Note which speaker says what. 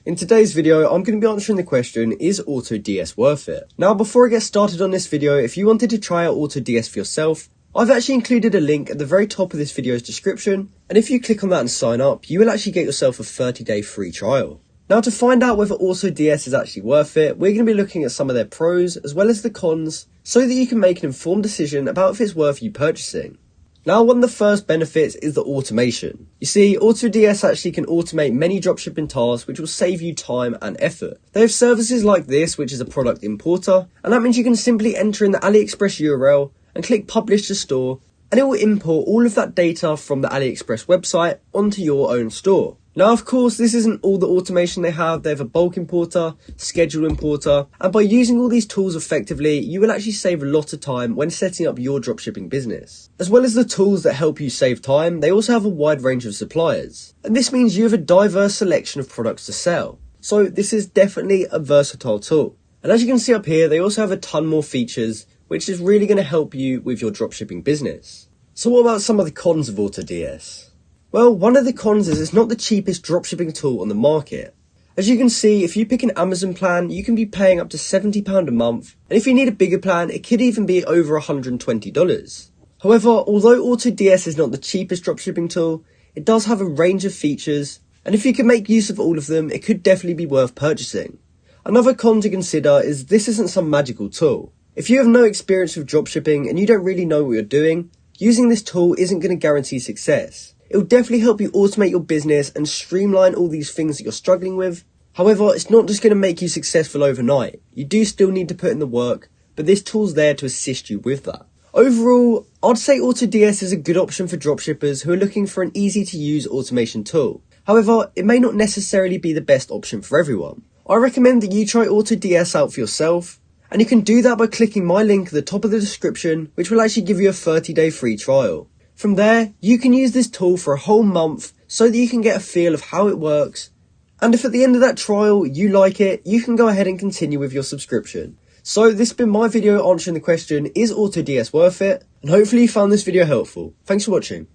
Speaker 1: In today's video, I'm going to be answering the question, is AutoDS worth it? Now, before I get started on this video, if you wanted to try out AutoDS for yourself, I've actually included a link at the very top of this video's description, and if you click on that and sign up, you will actually get yourself a 30-day free trial. Now, to find out whether AutoDS is actually worth it, we're going to be looking at some of their pros as well as the cons, so that you can make an informed decision about if it's worth you purchasing. Now, one of the first benefits is the automation. You see, AutoDS actually can automate many dropshipping tasks, which will save you time and effort. They have services like this, which is a product importer, and that means you can simply enter in the AliExpress URL and click publish to store, and it will import all of that data from the AliExpress website onto your own store. Now, of course, this isn't all the automation they have. They have a bulk importer, schedule importer, and by using all these tools effectively, you will actually save a lot of time when setting up your dropshipping business. As well as the tools that help you save time, they also have a wide range of suppliers. And this means you have a diverse selection of products to sell. So this is definitely a versatile tool. And as you can see up here, they also have a ton more features, which is really going to help you with your dropshipping business. So what about some of the cons of AutoDS? Well, one of the cons is it's not the cheapest dropshipping tool on the market. As you can see, if you pick an Amazon plan, you can be paying up to £70 a month, and if you need a bigger plan, it could even be over $120. However, although AutoDS is not the cheapest dropshipping tool, it does have a range of features, and if you can make use of all of them, it could definitely be worth purchasing. Another con to consider is this isn't some magical tool. If you have no experience with dropshipping and you don't really know what you're doing, using this tool isn't going to guarantee success. It will definitely help you automate your business and streamline all these things that you're struggling with. However, it's not just going to make you successful overnight. You do still need to put in the work, but this tool's there to assist you with that. Overall, I'd say AutoDS is a good option for dropshippers who are looking for an easy to use automation tool. However, it may not necessarily be the best option for everyone. I recommend that you try AutoDS out for yourself, and you can do that by clicking my link at the top of the description, which will actually give you a 30-day free trial. From there, you can use this tool for a whole month so that you can get a feel of how it works. And if at the end of that trial you like it, you can go ahead and continue with your subscription. So this has been my video answering the question, is AutoDS worth it? And hopefully you found this video helpful. Thanks for watching.